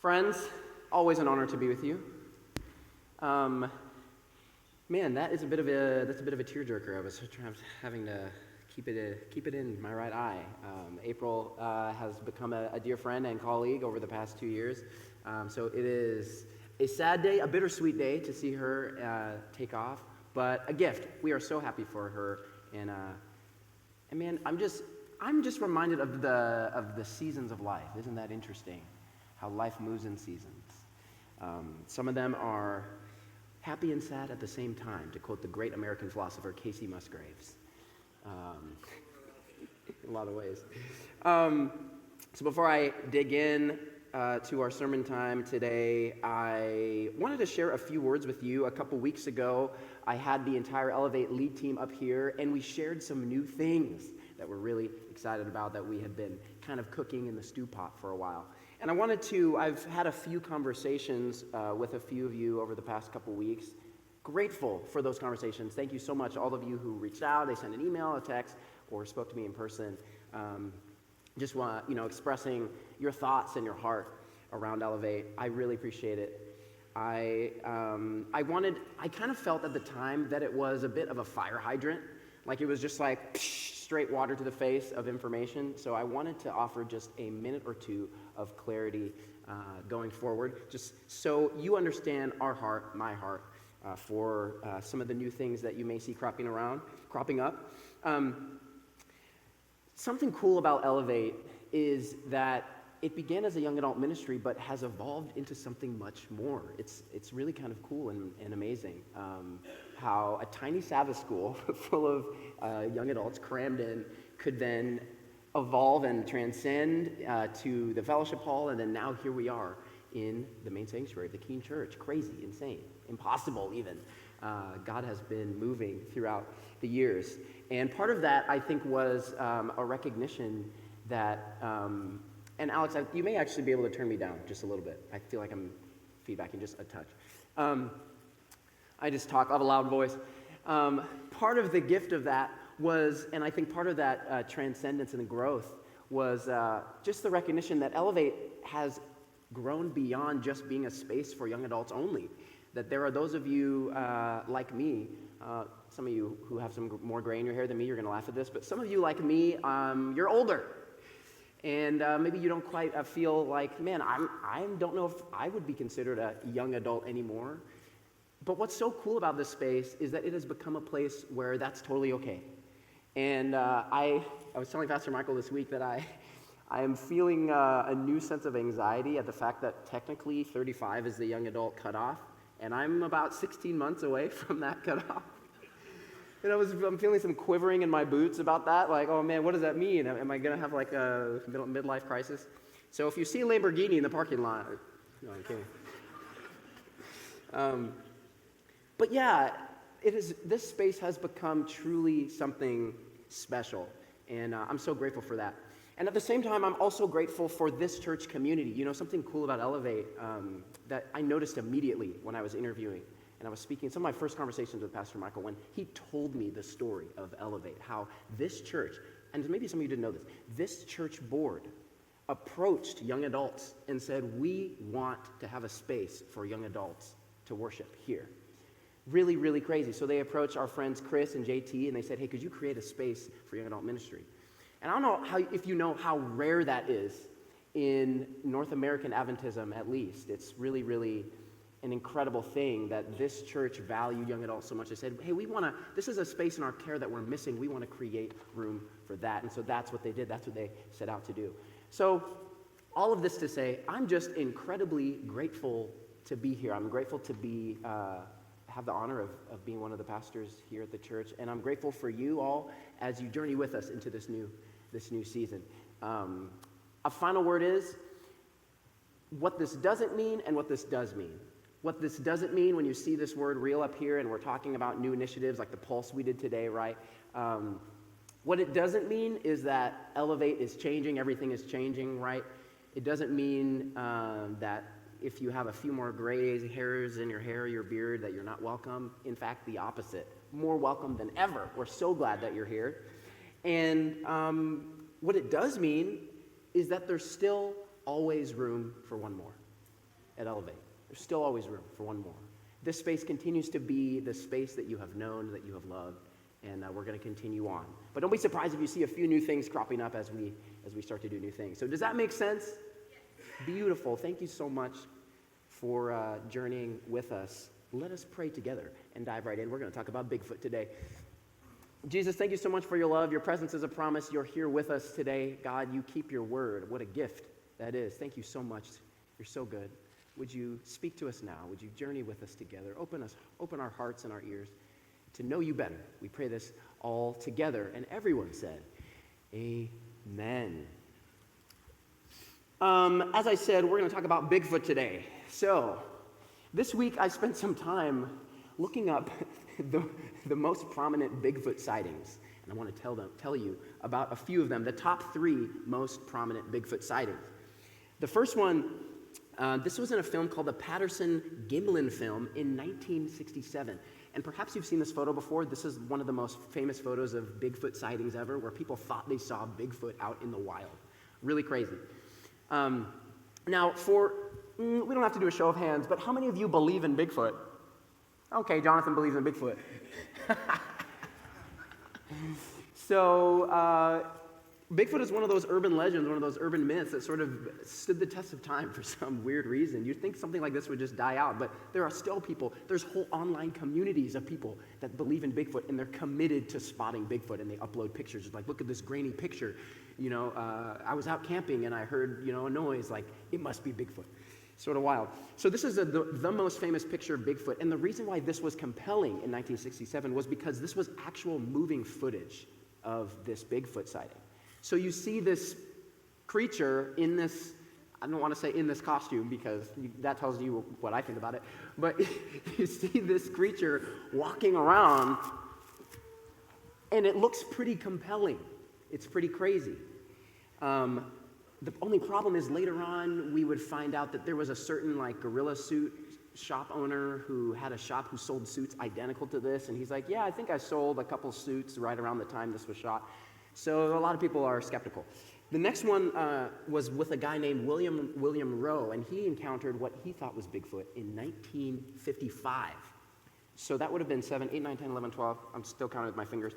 Friends, always an honor to be with you. Man, that's a bit of a tearjerker. I was having to keep it in my right eye. April has become a dear friend and colleague over the past 2 years. So it is a sad day, a bittersweet day to see her take off, but a gift. We are so happy for her, and man, I'm just reminded of the seasons of life. Isn't that interesting? How life moves in seasons. Some of them are happy and sad at the same time, to quote the great American philosopher Casey Musgraves. In a lot of ways. So before I dig in to our sermon time today, I wanted to share a few words with you. A couple weeks ago, I had the entire Elevate lead team up here, and we shared some new things that we're really excited about that we had been kind of cooking in the stew pot for a while. And I've had a few conversations with a few of you over the past couple weeks. Grateful for those conversations. Thank you so much, all of you who reached out. They sent an email, a text, or spoke to me in person. Just want, expressing your thoughts and your heart around Elevate. I really appreciate it. I kind of felt at the time that it was a bit of a fire hydrant. Like it was just like straight water to the face of information. So I wanted to offer just a minute or two of clarity going forward, just so you understand our heart, my heart, for some of the new things that you may see cropping up. Something cool about Elevate is that it began as a young adult ministry, but has evolved into something much more. It's really kind of cool and amazing how a tiny Sabbath school full of young adults crammed in could then evolve and transcend to the fellowship hall, and then now here we are in the main sanctuary of the Keene Church. Crazy, insane, impossible even. God has been moving throughout the years. And part of that, I think, was a recognition that, and Alex, you may actually be able to turn me down just a little bit. I feel like I'm feedbacking just a touch. I just talk, I have a loud voice. Part of the gift of that was, and I think part of that transcendence and growth was just the recognition that Elevate has grown beyond just being a space for young adults only. That there are those of you like me, some of you who have some more gray in your hair than me, you're going to laugh at this, but some of you like me, you're older. And maybe you don't quite feel like, man, I don't know if I would be considered a young adult anymore. But what's so cool about this space is that it has become a place where that's totally okay. And I was telling Pastor Michael this week that I am feeling a new sense of anxiety at the fact that technically 35 is the young adult cutoff, and I'm about 16 months away from that cutoff. And I'm feeling some quivering in my boots about that, like, oh man, what does that mean? Am I going to have like a midlife crisis? So if you see a Lamborghini in the parking lot, no, I'm kidding. But yeah, this space has become truly something special, and I'm so grateful for that. And at the same time, I'm also grateful for this church community. Something cool about Elevate that I noticed immediately when I was interviewing, and I was speaking, some of my first conversations with Pastor Michael, when he told me the story of Elevate, how this church, and maybe some of you didn't know this church board approached young adults and said, we want to have a space for young adults to worship here. Really, really crazy. So they approached our friends Chris and JT, and they said, hey, could you create a space for young adult ministry? And I don't know if you know how rare that is in North American Adventism, at least. It's really, really an incredible thing that this church valued young adults so much. They said, hey, this is a space in our care that we're missing. We want to create room for that. And so that's what they did. That's what they set out to do. So all of this to say, I'm just incredibly grateful to be here. I'm grateful to have the honor of being one of the pastors here at the church. And I'm grateful for you all as you journey with us into this new season. A final word is what this doesn't mean and what this does mean. What this doesn't mean when you see this word real up here and we're talking about new initiatives like the Pulse we did today, right? What it doesn't mean is that Elevate is changing, everything is changing, right? It doesn't mean that if you have a few more gray hairs in your hair or your beard that you're not welcome. In fact, the opposite. More welcome than ever. We're so glad that you're here. And what it does mean is that there's still always room for one more. at Elevate. There's still always room for one more. This space continues to be the space that you have known, that you have loved, and we're going to continue on. But don't be surprised if you see a few new things cropping up as we start to do new things. So does that make sense? Yes. Beautiful. Thank you so much for journeying with us. Let us pray together and dive right in. We're going to talk about Bigfoot today. Jesus, thank you so much for your love. Your presence is a promise. You're here with us today. God, you keep your word. What a gift that is. Thank you so much. You're so good. Would you speak to us now? Would you journey with us together? Open our hearts and our ears to know you better. We pray this all together. And everyone said, amen. As I said, we're going to talk about Bigfoot today. So, this week I spent some time looking up the most prominent Bigfoot sightings. And I want to tell you about a few of them, the top 3 most prominent Bigfoot sightings. The first one, this was in a film called the Patterson-Gimlin film in 1967. And perhaps you've seen this photo before. This is one of the most famous photos of Bigfoot sightings ever, where people thought they saw Bigfoot out in the wild. Really crazy. Now, we don't have to do a show of hands, but how many of you believe in Bigfoot? Okay, Jonathan believes in Bigfoot. So, Bigfoot is one of those urban legends, one of those urban myths that sort of stood the test of time for some weird reason. You'd think something like this would just die out, but there are still people, there's whole online communities of people that believe in Bigfoot, and they're committed to spotting Bigfoot, and they upload pictures. It's like, look at this grainy picture. I was out camping, and I heard, a noise, like, it must be Bigfoot. Sort of wild. So this is the most famous picture of Bigfoot, and the reason why this was compelling in 1967 was because this was actual moving footage of this Bigfoot sighting. So you see this creature in this, I don't want to say in this costume because that tells you what I think about it, but you see this creature walking around, and it looks pretty compelling. It's pretty crazy. The only problem is later on we would find out that there was a certain gorilla suit shop owner who had a shop who sold suits identical to this, and he's like, yeah, I think I sold a couple suits right around the time this was shot. So a lot of people are skeptical. The next one was with a guy named William Rowe, and he encountered what he thought was Bigfoot in 1955. So that would have been 7, 8, 9, 10, 11, 12. I'm still counting with my fingers.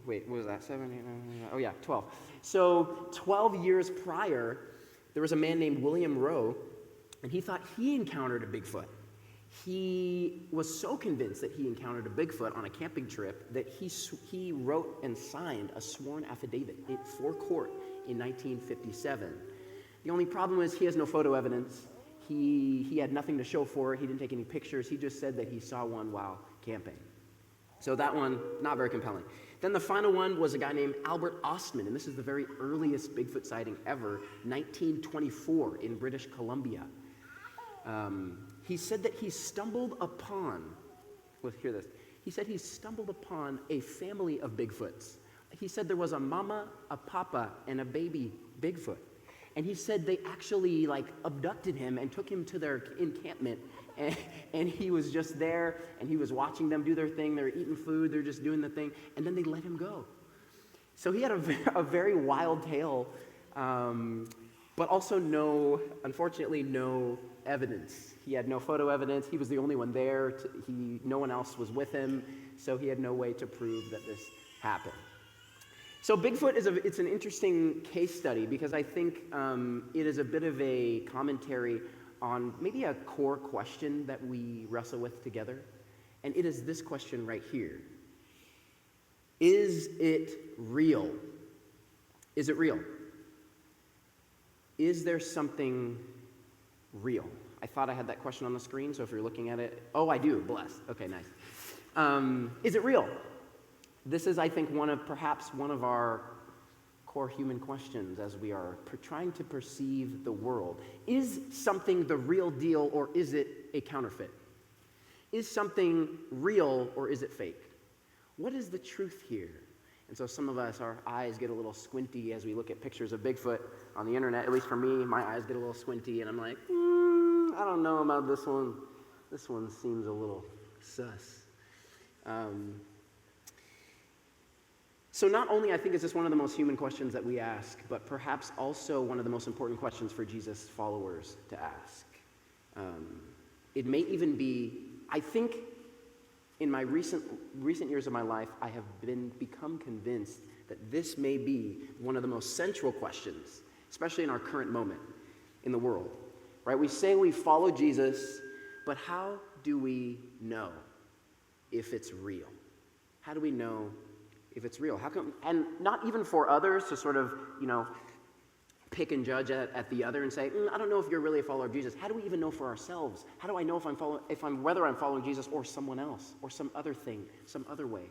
Wait, what was that? 7, 8, 9, oh yeah, 12. So 12 years prior, there was a man named William Rowe, and he thought he encountered a Bigfoot. He was so convinced that he encountered a Bigfoot on a camping trip that he wrote and signed a sworn affidavit for court in 1957. The only problem is he has no photo evidence. He had nothing to show for it. He didn't take any pictures. He just said that he saw one while camping. So that one, not very compelling. Then the final one was a guy named Albert Ostman, and this is the very earliest Bigfoot sighting ever, 1924 in British Columbia. He said that he stumbled upon, hear this, he said he stumbled upon a family of Bigfoots. He said there was a mama, a papa, and a baby Bigfoot. And he said they actually abducted him and took him to their encampment, and he was just there, and he was watching them do their thing. They're eating food, they're just doing the thing, and then they let him go. So he had a very wild tale, but also unfortunately no evidence. He had no photo evidence. He was the only one there. No one else was with him, so he had no way to prove that this happened. So Bigfoot it's an interesting case study because I think it is a bit of a commentary on maybe a core question that we wrestle with together, and it is this question right here. Is it real? Is it real? Is there something real? I thought I had that question on the screen, so if you're looking at it, oh, I do, blessed. Okay, nice. Is it real? This is, I think, perhaps one of our core human questions as we are trying to perceive the world. Is something the real deal, or is it a counterfeit? Is something real, or is it fake? What is the truth here? And so some of us, our eyes get a little squinty as we look at pictures of Bigfoot on the internet. At least for me, my eyes get a little squinty, and I'm like, I don't know about this one. This one seems a little sus. So not only, I think, is this one of the most human questions that we ask, but perhaps also one of the most important questions for Jesus' followers to ask. It may even be, I think, in my recent years of my life, I have become convinced that this may be one of the most central questions, especially in our current moment in the world, right? We say we follow Jesus, but how do we know if it's real? How do we know if it's real? How come, and not even for others to sort of, pick and judge at the other and say, I don't know if you're really a follower of Jesus. How do we even know for ourselves? How do I know whether I'm following Jesus or someone else or some other thing, some other way?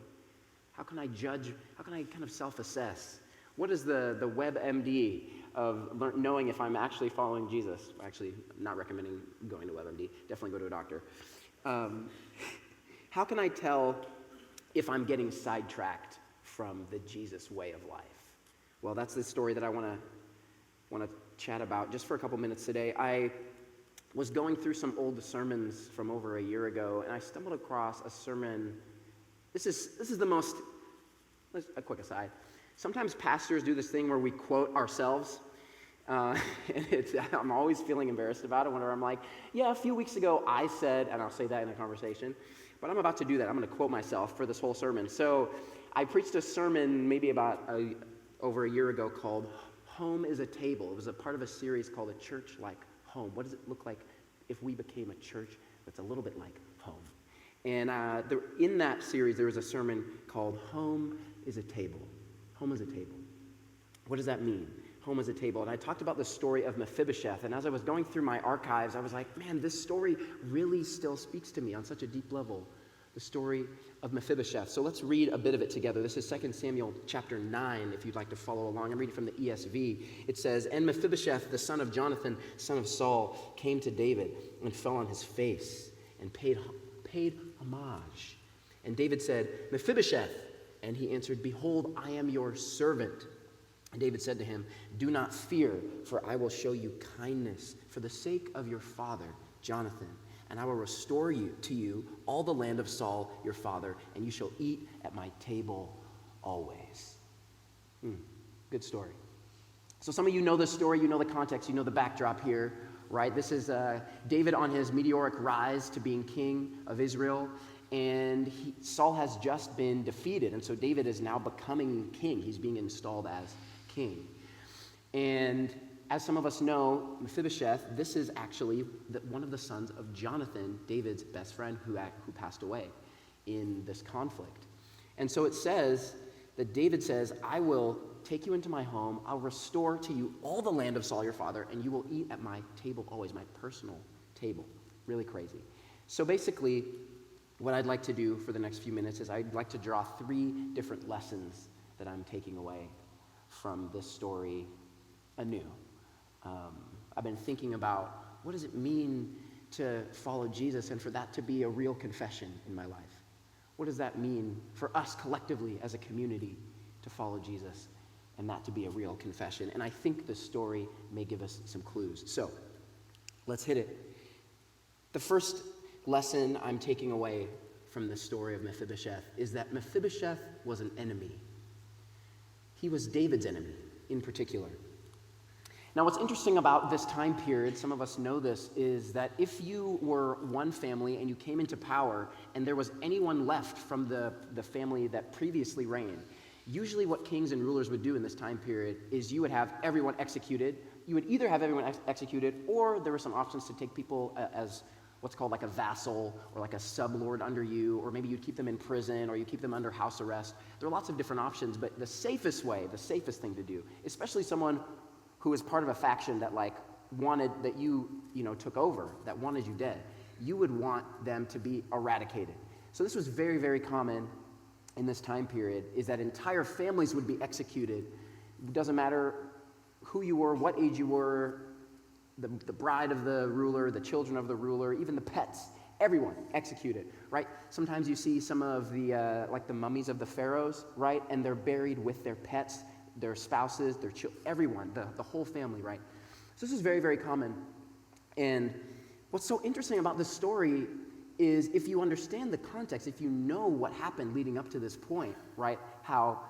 How can I judge? How can I kind of self-assess? What is the WebMD of knowing if I'm actually following Jesus? Actually, not recommending going to WebMD. Definitely go to a doctor. How can I tell if I'm getting sidetracked from the Jesus way of life? Well, that's the story that I want to chat about just for a couple minutes today. I was going through some old sermons from over a year ago, and I stumbled across a sermon. This is the most, a quick aside. Sometimes pastors do this thing where we quote ourselves, and I'm always feeling embarrassed about it whenever I'm like, yeah, a few weeks ago I said, and I'll say that in a conversation, but I'm about to do that. I'm going to quote myself for this whole sermon. So I preached a sermon maybe about over a year ago called Home is a Table. It was a part of a series called A Church Like Home. What does it look like if we became a church that's a little bit like home? And in that series, there was a sermon called Home is a Table. Home is a table. What does that mean? Home is a table. And I talked about the story of Mephibosheth. And as I was going through my archives, I was like, man, this story really still speaks to me on such a deep level. The story of Mephibosheth. So let's read a bit of it together. This is 2 Samuel chapter 9, if you'd like to follow along. I'm reading from the ESV. It says, And Mephibosheth, the son of Jonathan, son of Saul, came to David and fell on his face and paid homage. And David said, Mephibosheth. And he answered, Behold, I am your servant. And David said to him, Do not fear, for I will show you kindness for the sake of your father, Jonathan. And I will restore to you all the land of Saul, your father, and you shall eat at my table always. Good story. So some of you know this story, you know the context, you know the backdrop here, right? This is David on his meteoric rise to being king of Israel, and Saul has just been defeated, and so David is now becoming king. He's being installed as king. And as some of us know, Mephibosheth, this is actually one of the sons of Jonathan, David's best friend, who passed away in this conflict. And so it says that David says, I will take you into my home, I'll restore to you all the land of Saul your father, and you will eat at my table always, my personal table. Really crazy. So basically, what I'd like to do for the next few minutes is I'd like to draw 3 different lessons that I'm taking away from this story anew. I've been thinking about what does it mean to follow Jesus and for that to be a real confession in my life? What does that mean for us collectively as a community to follow Jesus and that to be a real confession? And I think this story may give us some clues. So let's hit it. The first lesson I'm taking away from the story of Mephibosheth is that Mephibosheth was an enemy. He was David's enemy in particular. Now, what's interesting about this time period, some of us know this, is that if you were one family and you came into power and there was anyone left from the family that previously reigned, usually what kings and rulers would do in this time period is you would have everyone executed. You would either have everyone executed, or there were some options to take people as what's called like a vassal or like a sublord under you, or maybe you'd keep them in prison or you keep them under house arrest. There are lots of different options, but the safest thing to do, especially someone who was part of a faction that wanted that you took over, that wanted you dead, you would want them to be eradicated. So this was very, very common in this time period, is that entire families would be executed. It doesn't matter who you were, what age you were, the bride of the ruler, the children of the ruler, even the pets, everyone executed, right? Sometimes you see some of the the mummies of the pharaohs, right? And they're buried with their pets, their spouses, their children, everyone, the whole family, right? So this is very, very common. And what's so interesting about this story is if you understand the context, if you know what happened leading up to this point, right? How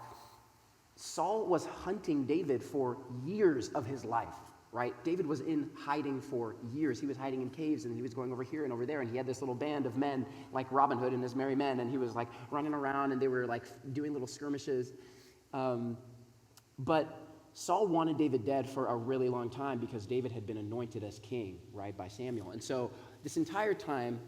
Saul was hunting David for years of his life, right? David was in hiding for years. He was hiding in caves, and he was going over here and over there, and he had this little band of men like Robin Hood and his merry men, and he was like running around, and they were like doing little skirmishes. But Saul wanted David dead for a really long time because David had been anointed as king, right, by Samuel. And so this entire time,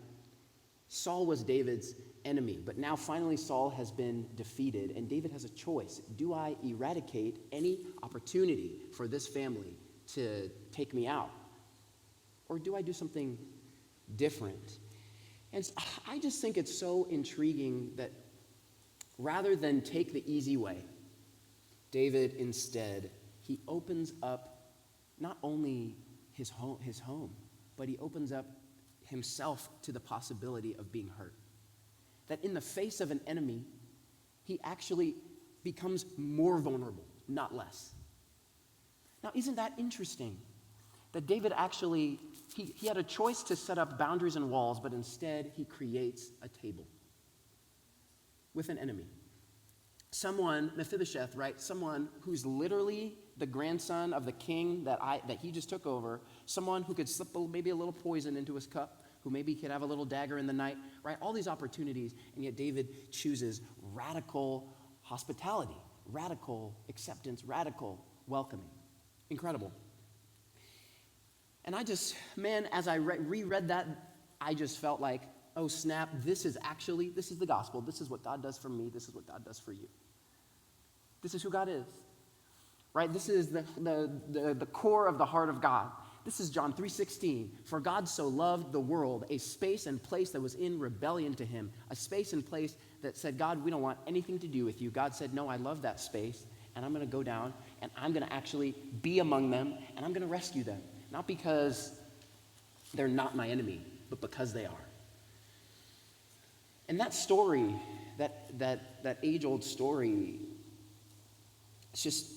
Saul was David's enemy. But now finally Saul has been defeated, and David has a choice. Do I eradicate any opportunity for this family to take me out? Or do I do something different? And I just think it's so intriguing that rather than take the easy way, David instead, he opens up not only his home, but he opens up himself to the possibility of being hurt. That in the face of an enemy, he actually becomes more vulnerable, not less. Now, isn't that interesting? That David actually, he had a choice to set up boundaries and walls, but instead he creates a table with an enemy. Someone, Mephibosheth, right? Someone who's literally the grandson of the king that he just took over. Someone who could slip maybe a little poison into his cup, who maybe could have a little dagger in the night, right? All these opportunities, and yet David chooses radical hospitality, radical acceptance, radical welcoming. Incredible. And I just, man, as I reread that, I just felt like, oh snap, this is the gospel. This is what God does for me. This is what God does for you. This is who God is, right? This is the core of the heart of God. This is John 3:16. For God so loved the world, a space and place that was in rebellion to him, a space and place that said, God, we don't want anything to do with you. God said, no, I love that space, and I'm going to go down, and I'm going to actually be among them, and I'm going to rescue them. Not because they're not my enemy, but because they are. And that story, that age-old story, it's just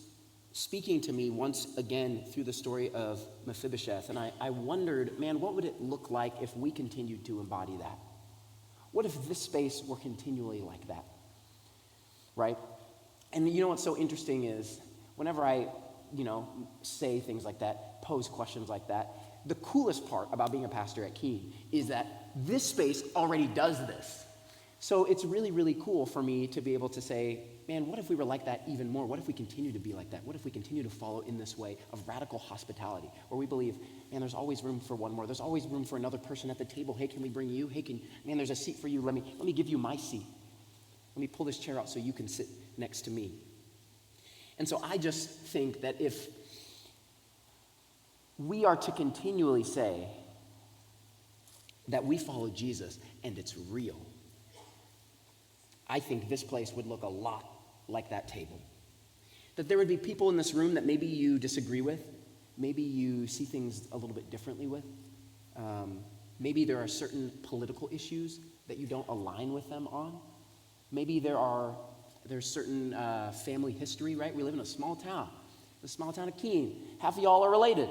speaking to me once again through the story of Mephibosheth. And I wondered, man, what would it look like if we continued to embody that? What if this space were continually like that? Right? And you know what's so interesting is whenever I, say things like that, pose questions like that, the coolest part about being a pastor at Keene is that this space already does this. So it's really, really cool for me to be able to say, man, what if we were like that even more? What if we continue to be like that? What if we continue to follow in this way of radical hospitality, where we believe, man, there's always room for one more. There's always room for another person at the table. Hey, can we bring you? Hey, man, there's a seat for you. Let me give you my seat. Let me pull this chair out so you can sit next to me. And so I just think that if we are to continually say that we follow Jesus and it's real, I think this place would look a lot like that table. That there would be people in this room that maybe you disagree with, maybe you see things a little bit differently with. Maybe there are certain political issues that you don't align with them on. Maybe there's certain family history, right? We live in a small town, the small town of Keene. Half of y'all are related.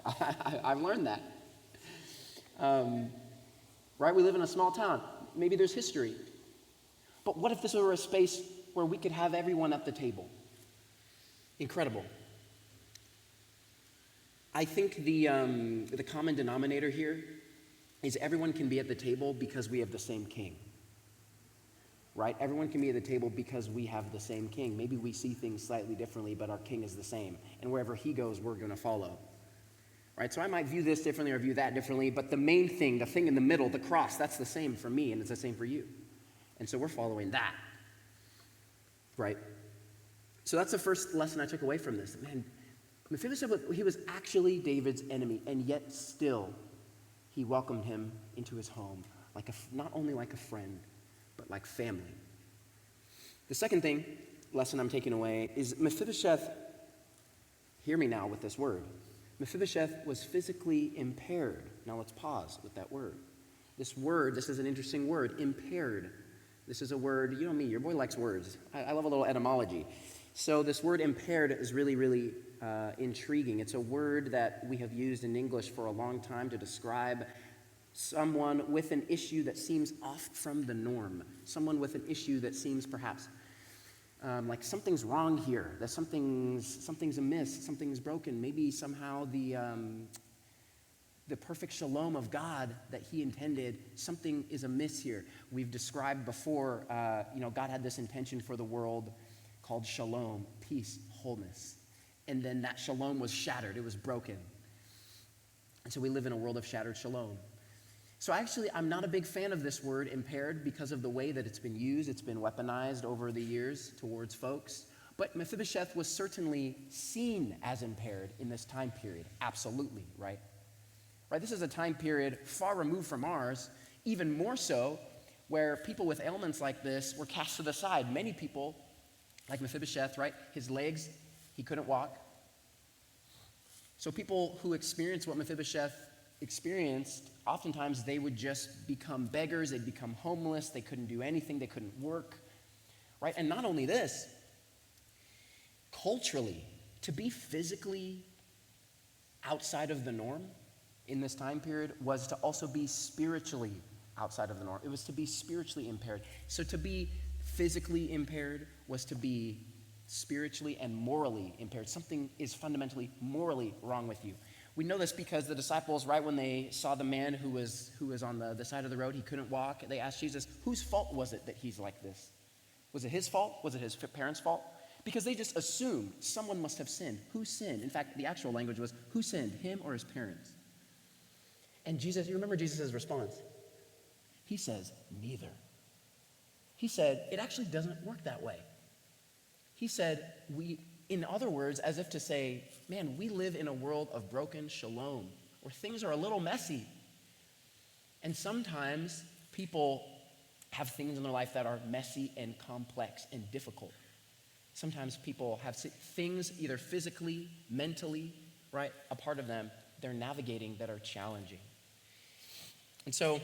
I've learned that. Right? We live in a small town. Maybe there's history. But what if this were a space where we could have everyone at the table? Incredible. I think the common denominator here is everyone can be at the table because we have the same king. Right? Everyone can be at the table because we have the same king. Maybe we see things slightly differently, but our king is the same. And wherever he goes, we're going to follow. Right? So I might view this differently or view that differently, but the main thing, the thing in the middle, the cross, that's the same for me, and it's the same for you. And so we're following that. Right? So that's the first lesson I took away from this. Man, Mephibosheth, he was actually David's enemy, and yet still he welcomed him into his home, not only like a friend, but like family. The second lesson I'm taking away is Mephibosheth, hear me now with this word. Mephibosheth was physically impaired. Now let's pause with that word. This is an interesting word, impaired. This is a word, you know me, your boy likes words. I love a little etymology. So this word impaired is really, really intriguing. It's a word that we have used in English for a long time to describe someone with an issue that seems off from the norm. Someone with an issue that seems perhaps like something's wrong here, that something's amiss, something's broken. Maybe somehow the perfect shalom of God that he intended, something is amiss here. We've described before, God had this intention for the world called shalom, peace, wholeness. And then that shalom was shattered, it was broken. And so we live in a world of shattered shalom. So actually, I'm not a big fan of this word impaired because of the way that it's been used. It's been weaponized over the years towards folks. But Mephibosheth was certainly seen as impaired in this time period. Absolutely, right? Right? This is a time period far removed from ours, even more so, where people with ailments like this were cast to the side. Many people, like Mephibosheth, right? His legs, he couldn't walk. So people who experienced what Mephibosheth experienced, oftentimes they would just become beggars, they'd become homeless, they couldn't do anything, they couldn't work, right? And not only this, culturally, to be physically outside of the norm in this time period was to also be spiritually outside of the norm. It was to be spiritually impaired. So to be physically impaired was to be spiritually and morally impaired. Something is fundamentally morally wrong with you. We know this because the disciples, right when they saw the man who was on the side of the road, he couldn't walk, they asked Jesus, whose fault was it that he's like this? Was it his fault? Was it his parents' fault? Because they just assumed someone must have sinned. Who sinned? In fact, the actual language was, who sinned, him or his parents? And Jesus, you remember Jesus' response? He says, neither. He said, it actually doesn't work that way. He said, in other words, as if to say, man, we live in a world of broken shalom, where things are a little messy. And sometimes people have things in their life that are messy and complex and difficult. Sometimes people have things either physically, mentally, right, a part of them they're navigating that are challenging. And so,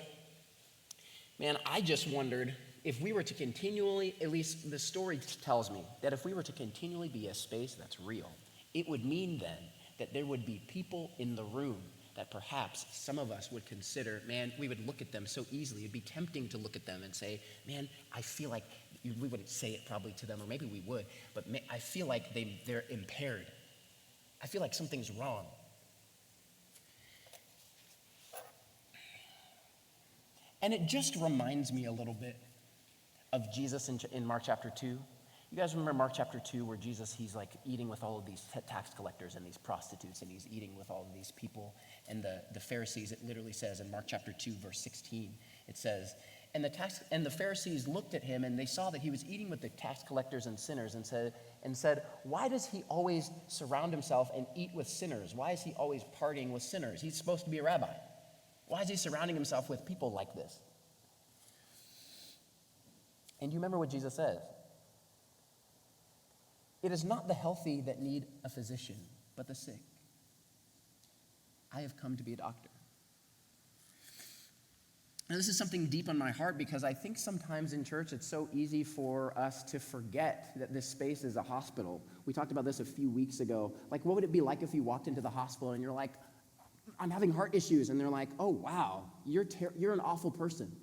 man, I just wondered if we were to continually, at least the story tells me, that if we were to continually be a space that's real, it would mean then that there would be people in the room that perhaps some of us would consider, man, we would look at them so easily. It'd be tempting to look at them and say, man, I feel like, we wouldn't say it probably to them, or maybe we would, but I feel like they're impaired. I feel like something's wrong. And it just reminds me a little bit of Jesus in Mark chapter 2. You guys remember Mark chapter 2 where Jesus, he's like eating with all of these tax collectors and these prostitutes, and he's eating with all of these people. And the Pharisees, it literally says in Mark chapter 2, verse 16, it says, and the Pharisees looked at him and they saw that he was eating with the tax collectors and sinners and said, why does he always surround himself and eat with sinners? Why is he always partying with sinners? He's supposed to be a rabbi. Why is he surrounding himself with people like this? And you remember what Jesus says? It is not the healthy that need a physician, but the sick. I have come to be a doctor. Now, this is something deep on my heart because I think sometimes in church it's so easy for us to forget that this space is a hospital. We talked about this a few weeks ago. Like, what would it be like if you walked into the hospital and you're like, I'm having heart issues, and they're like, oh, wow, you're an awful person.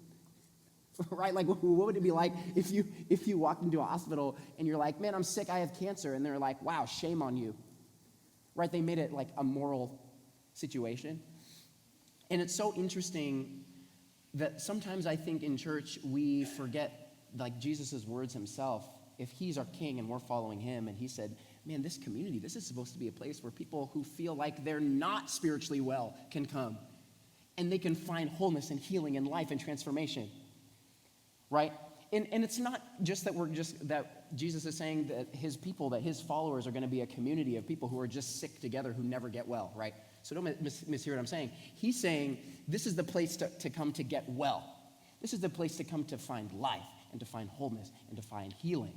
Right? Like, what would it be like if you walked into a hospital and you're like, man, I'm sick, I have cancer, and they're like, wow, shame on you. Right? They made it like a moral situation. And it's so interesting that sometimes I think in church we forget, like Jesus' words himself, if he's our king and we're following him, and he said, man, this community, this is supposed to be a place where people who feel like they're not spiritually well can come, and they can find wholeness and healing and life and transformation. Right? And it's not just that Jesus is saying that his people, that his followers are going to be a community of people who are just sick together who never get well, right? So don't mishear what I'm saying. He's saying this is the place to come to get well. This is the place to come to find life and to find wholeness and to find healing.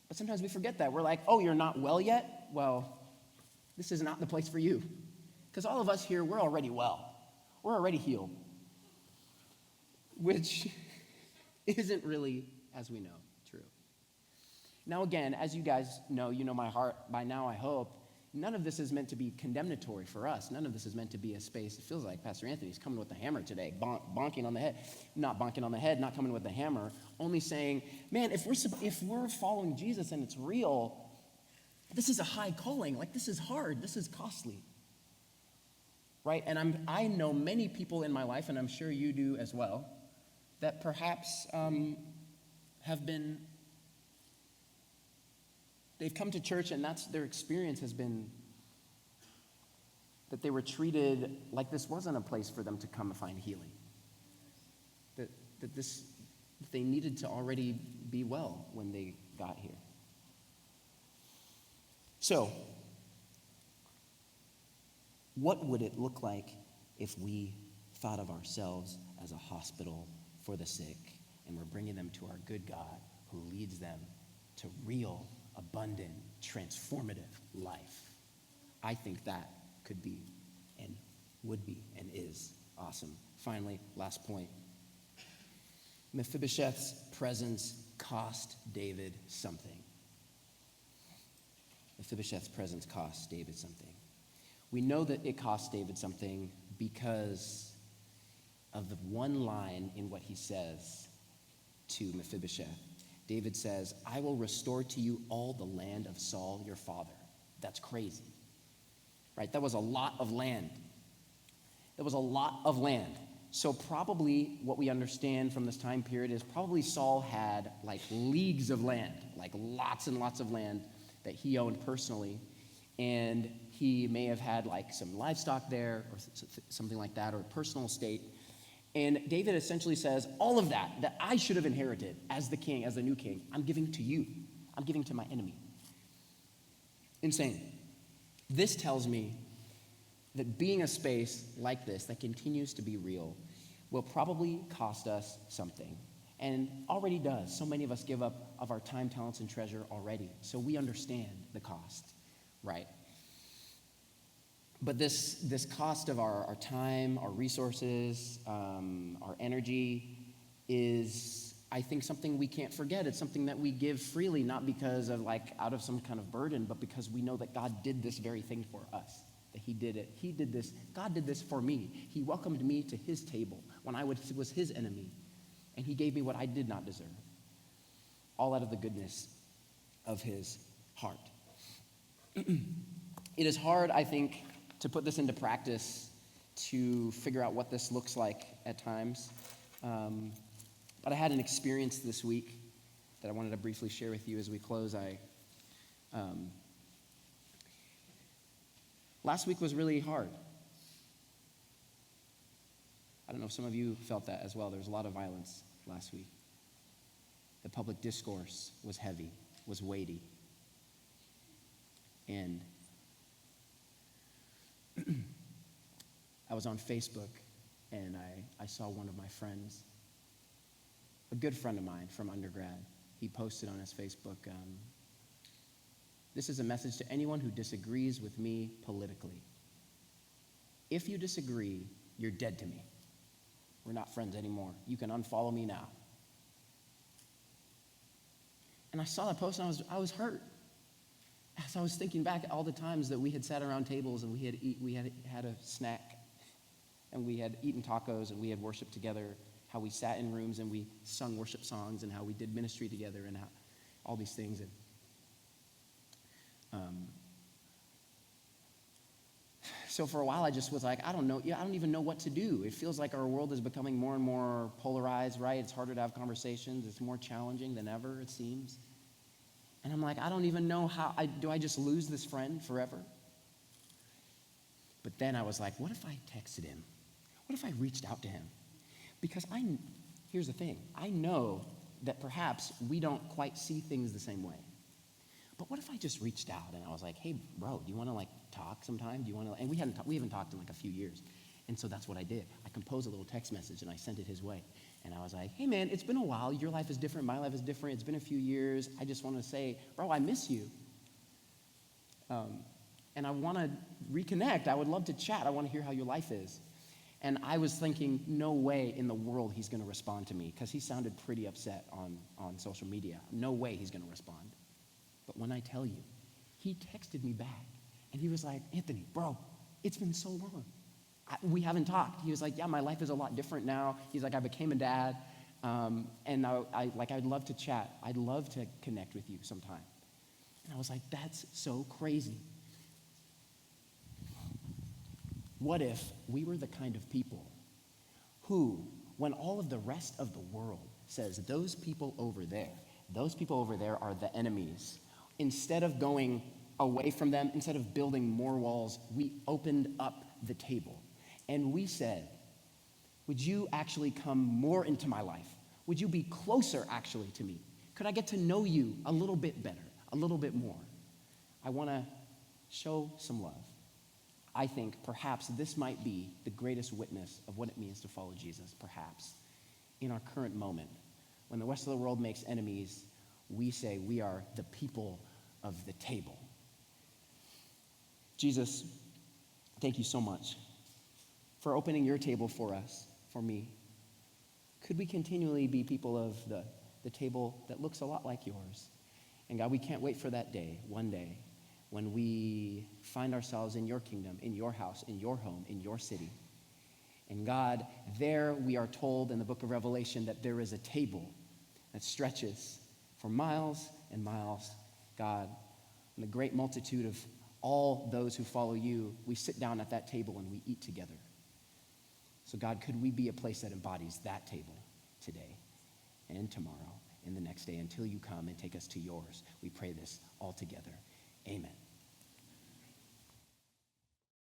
But sometimes we forget that. We're like, oh, you're not well yet? Well, this is not the place for you. Because all of us here, we're already well. We're already healed. Which isn't really, as we know, true. Now again, as you guys know, you know my heart by now, I hope, none of this is meant to be condemnatory for us. None of this is meant to be a space. It feels like Pastor Anthony's coming with the hammer today, bonking on the head. Not bonking on the head, not coming with the hammer, only saying, man, if we're following Jesus and it's real, this is a high calling. Like, this is hard. This is costly. Right? And I know many people in my life, and I'm sure you do as well, that perhaps they've come to church and that's their experience has been that they were treated like this wasn't a place for them to come and find healing. That they needed to already be well when they got here. So, what would it look like if we thought of ourselves as a hospital for the sick and we're bringing them to our good God who leads them to real, abundant, transformative life? I think that could be and would be and is awesome. Finally, last point. Mephibosheth's presence cost David something. Mephibosheth's presence cost David something. We know that it cost David something because of the one line in what he says to Mephibosheth. David says, I will restore to you all the land of Saul, your father. That's crazy. Right? That was a lot of land. That was a lot of land. So probably what we understand from this time period is probably Saul had like leagues of land, like lots and lots of land that he owned personally. And he may have had like some livestock there or something like that, or a personal estate. And David essentially says, all of that I should have inherited as the king, as the new king, I'm giving to you. I'm giving to my enemy. Insane. This tells me that being a space like this that continues to be real will probably cost us something, and already does. So many of us give up of our time, talents, and treasure already, so we understand the cost, right? But this cost of our time, our resources, our energy is, I think, something we can't forget. It's something that we give freely, not because of like out of some kind of burden, but because we know that God did this very thing for us. That he did it. He did this. God did this for me. He welcomed me to his table when I was his enemy. And he gave me what I did not deserve. All out of the goodness of his heart. It is hard, I think, to put this into practice, to figure out what this looks like at times. But I had an experience this week that I wanted to briefly share with you as we close. Last week was really hard. I don't know if some of you felt that as well. There was a lot of violence last week. The public discourse was heavy, was weighty. And I was on Facebook, and I saw one of my friends, a good friend of mine from undergrad. He posted on his Facebook, this is a message to anyone who disagrees with me politically. If you disagree, you're dead to me. We're not friends anymore. You can unfollow me now. And I saw that post, and I was hurt. As I was thinking back at all the times that we had sat around tables and we had a snack, and we had eaten tacos, and we had worshiped together, how we sat in rooms and we sung worship songs, and how we did ministry together, and how all these things. And so for a while I just was like, I don't even know what to do. It feels like our world is becoming more and more polarized, right? It's harder to have conversations. It's more challenging than ever, it seems. And I'm like, I don't even know do I just lose this friend forever? But then I was like, what if I texted him? What if I reached out to him? Because here's the thing. I know that perhaps we don't quite see things the same way. But what if I just reached out and I was like, hey, bro, do you want to like talk sometime? Do you want to? And we haven't talked in like a few years. And so that's what I did. I composed a little text message and I sent it his way. And I was like, hey man, it's been a while. Your life is different. My life is different. It's been a few years. I just want to say, bro, I miss you. And I want to reconnect. I would love to chat. I want to hear how your life is. And I was thinking, no way in the world he's going to respond to me, because he sounded pretty upset on social media. No way he's going to respond. But when I tell you, he texted me back And he was like, Anthony, bro, it's been so long. We haven't talked. He was like, yeah, my life is a lot different now. He's like, I became a dad, and I'd love to chat. I'd love to connect with you sometime. And I was like, that's so crazy. What if we were the kind of people who, when all of the rest of the world says, those people over there are the enemies, instead of going away from them, instead of building more walls, we opened up the table. And we said, would you actually come more into my life? Would you be closer actually to me? Could I get to know you a little bit better, a little bit more? I want to show some love. I think perhaps this might be the greatest witness of what it means to follow Jesus, perhaps. In our current moment, when the rest of the world makes enemies, we say we are the people of the table. Jesus, thank you so much for opening your table for us, for me. Could we continually be people of the table that looks a lot like yours? And God, we can't wait for that day, one day, when we find ourselves in your kingdom, in your house, in your home, in your city. And God, there we are told in the book of Revelation that there is a table that stretches for miles and miles. God, and the great multitude of all those who follow you, we sit down at that table and we eat together. So God, could we be a place that embodies that table today and tomorrow and the next day until you come and take us to yours? We pray this all together. Amen.